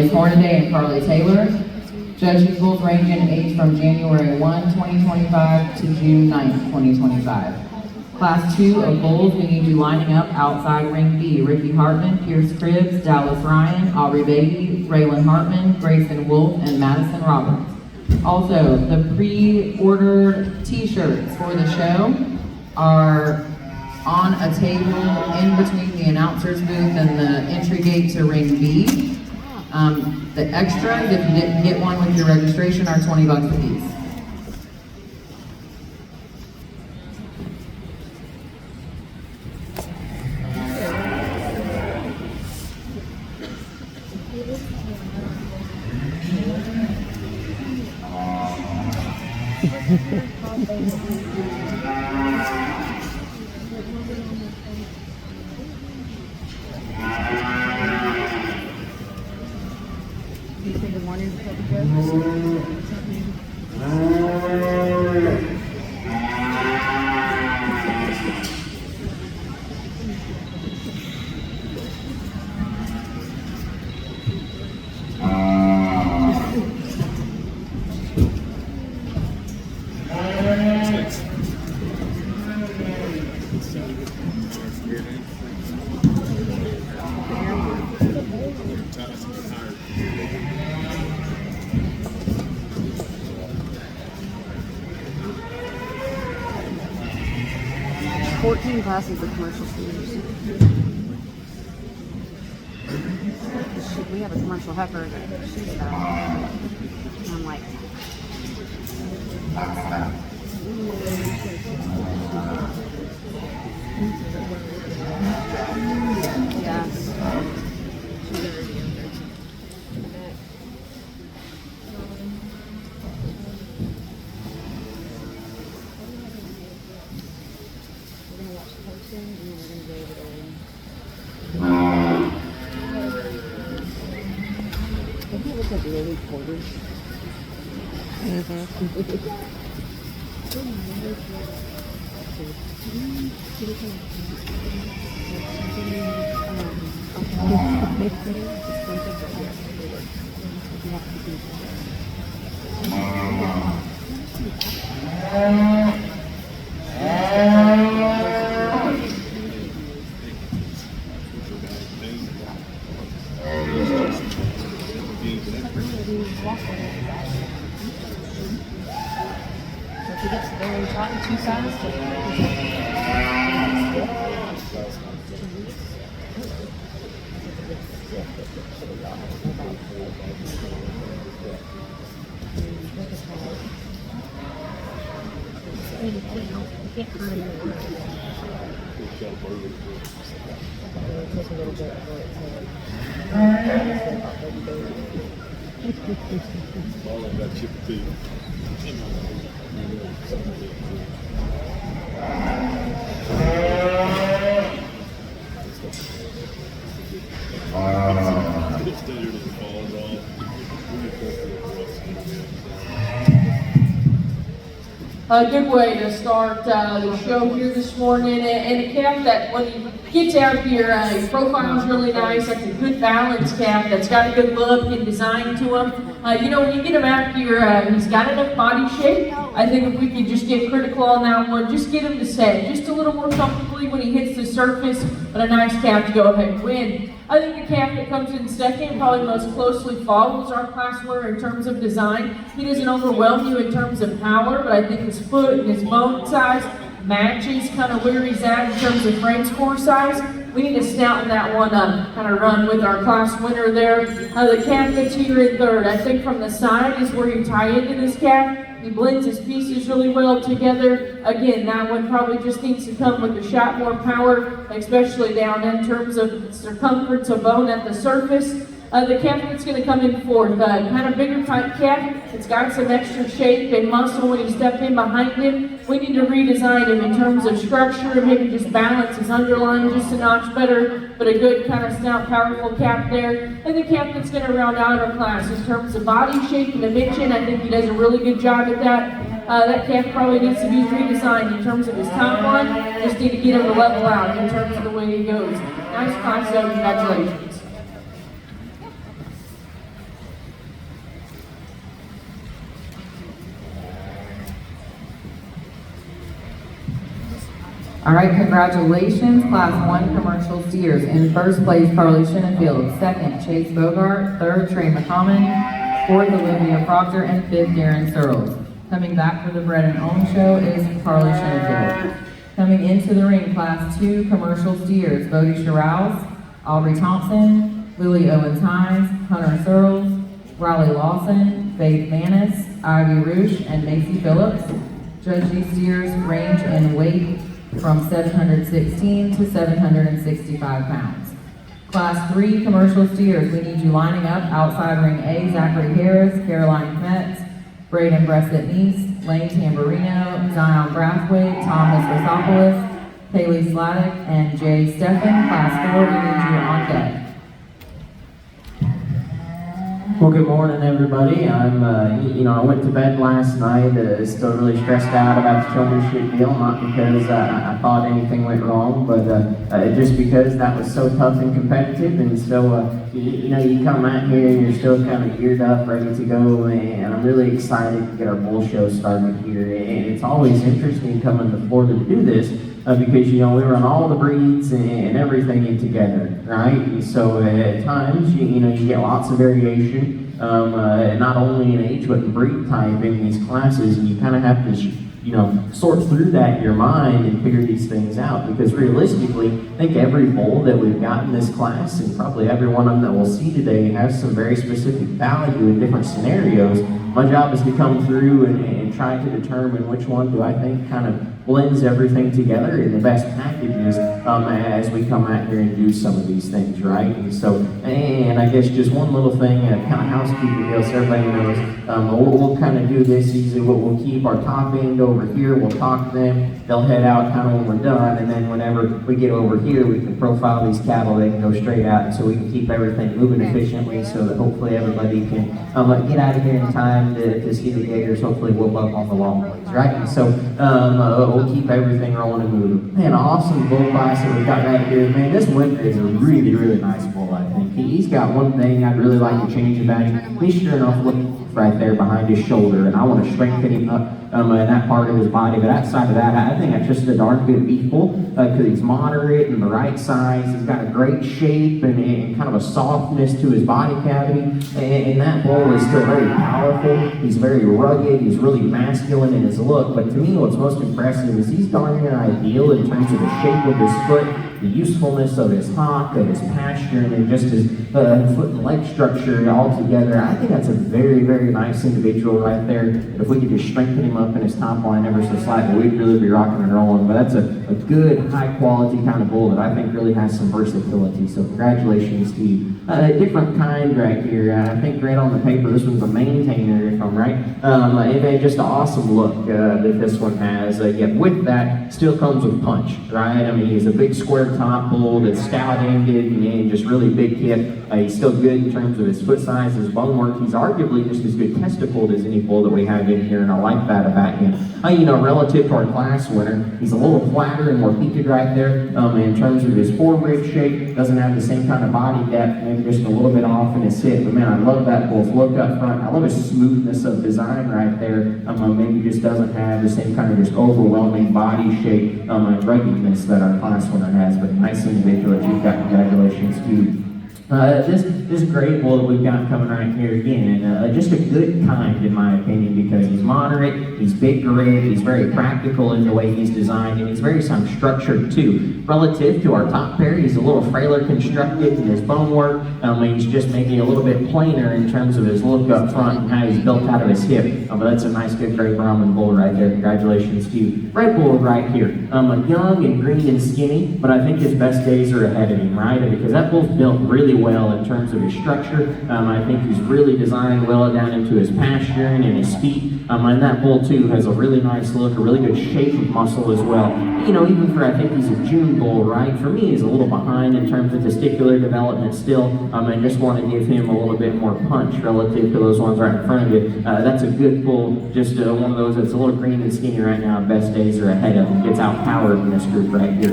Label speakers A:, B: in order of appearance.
A: Blaze Hornaday and Carly Taylor. Judges both range in age from January 1, 2025 to June 9th, 2025. Class 2 of bulls, we need you lining up outside ring B. Ricky Hartman, Pierce Cribbs, Dallas Ryan, Aubrey Beatty, Raylan Hartman, Grayson Wolf, and Madison Roberts. Also, the pre-ordered t-shirts for the show are on a table in between the announcer's booth and the entry gate to ring B. The extras, if you didn't get one with your registration, are $20 a piece.
B: You say good morning before the classes of commercial seniors. We have a commercial heifer that she's about. And I'm like, yeah. Really quarters. If he gets very hot and too fast,
C: all of that chip too.
D: A good way to start the show here this morning, and a calf that when he gets out here, his profile's really nice. That's a good balance calf that's got a good look and design to him. You know, when you get him out here, he's got enough body shape. I think if we could just get critical on that one, just get him to set just a little more comfortably when he hits the surface, but a nice calf to go ahead and win. I think the calf that comes in second probably most closely follows our class winner in terms of design. He doesn't overwhelm you in terms of power, but I think his foot and his bone size matches kind of where he's at in terms of frame score size. We need to snout that one up, kind of run with our class winner there. The calf that's here in third. I think from the side is where you tie into this calf. He blends his pieces really well together. Again, that one probably just needs to come with a shot more power, especially down in terms of circumference of bone at the surface. The calf that's going to come in fourth, kind of bigger type calf. It's got some extra shape and muscle when you step in behind him. We need to redesign him in terms of structure and maybe just balance his underline just a notch better, but a good kind of stout, powerful calf there. And the calf that's going to round out our class in terms of body shape and dimension. I think he does a really good job at that. That calf probably needs to be redesigned in terms of his top line. Just need to get him to level out in terms of the way he goes. Nice class, so congratulations.
A: All right, congratulations, Class 1 Commercial Steers. In first place, Carly Shenenfield. Second, Chase Bogart. Third, Trey McCommon. Fourth, Olivia Proctor. And fifth, Darren Searles. Coming back for the Bread and Own show is Carly Shenenfield. Coming into the ring, Class 2 Commercial Steers. Bodie Sherrouse, Aubrey Thompson, Lily Owens-Hines, Hunter Searles, Riley Lawson, Faith Manis, Ivy Roosh, and Macy Phillips. Judge these steers range in weight from 716 to 765 pounds. Class 3 Commercial Steers, we need you lining up outside ring A, Zachary Harris, Caroline Metz, Braden Bressett Neese, Lane Tamburino, Zion Brathwaite, Thomas Rosopoulos, Kaylee Sladek, and Jay Steffen. Class 4, we need you on deck.
E: Well, good morning, everybody. I went to bed last night, still really stressed out about the showmanship deal, not because I thought anything went wrong, but just because that was so tough and competitive, and so, you come out here and you're still kind of geared up, ready to go, and I'm really excited to get our bull show started here, and it's always interesting coming to Florida to do this, because, we run all the breeds and everything together, right? And so at times, you get lots of variation, not only in age, but in breed type in these classes, and you kind of have to, sort through that in your mind and figure these things out, because realistically, I think every bull that we've got in this class, and probably every one of them that we'll see today, has some very specific value in different scenarios. My job is to come through and try to determine which one do I think kind of blends everything together in the best packages as we come out here and do some of these things, right? And so, and I guess just one little thing, kind of housekeeping deal, so everybody knows, we'll kind of do this easy. We'll keep our top end over here, we'll talk to them, they'll head out kind of when we're done, and then whenever we get over here, we can profile these cattle, they can go straight out, and so we can keep everything moving efficiently so that hopefully everybody can get out of here in time to see the gators, hopefully whoop up on the long legs, right? And so we'll keep everything rolling and moving. Man, awesome bull class that we've got right here. Man, this winter is a really, really nice bull, I think. He's got one thing I'd really like to change about him. He's sure enough looking right there behind his shoulder, and I want to strengthen him up in that part of his body. But outside of that, I think that's just a darn good beef bull, because he's moderate and the right size. He's got a great shape and kind of a softness to his body cavity, and that bull is still very powerful. He's very rugged. He's really masculine in his look. But to me, what's most impressive is he's darn near ideal in terms of the shape of his foot, the usefulness of his hock, of his posture, and just his foot and leg structure all together. I think that's a very, very nice individual right there. If we could just strengthen him up in his top line ever so slightly, we'd really be rocking and rolling. But that's a good, high-quality kind of bull that I think really has some versatility. So congratulations to you. A different kind right here. I think right on the paper, this one's a maintainer, if I'm right. And just an awesome look that this one has. Yet with that, still comes with punch, right? I mean, he's a big square top bull that's stout-ended and just really big hip. He's still good in terms of his foot size, his bone work. He's arguably just as good testicled as any bull that we have in here, and I like that about him. Relative to our class winner, he's a little flatter and more peaked right there in terms of his foregrip shape. Doesn't have the same kind of body depth, maybe just a little bit off in his hip. But man, I love that bull's look up front. I love his smoothness of design right there. Maybe just doesn't have the same kind of just overwhelming body shape and ruggedness that our class winner has. But nice individual that you've got. Congratulations to this great bull that we've got coming right here again, just a good kind in my opinion, because he's moderate, he's big grid, he's very practical in the way he's designed, and he's very sound structured too. Relative to our top pair, he's a little frailer constructed in his bone work. He's just maybe a little bit plainer in terms of his look up front and how he's built out of his hip. But that's a nice, good, great Brahman bull right there. Congratulations to you. Red bull right here, young and green and skinny, but I think his best days are ahead of him, right? Because that bull's built really well in terms of his structure. I think he's really designed well down into his posturing and his feet. And that bull too has a really nice look, a really good shape of muscle as well. Even for, I think he's a June bull, right? For me, he's a little behind in terms of testicular development still. I just want to give him a little bit more punch relative to those ones right in front of you. That's a good bull, just one of those that's a little green and skinny right now. Best days are ahead of him. Gets outpowered in this group right here.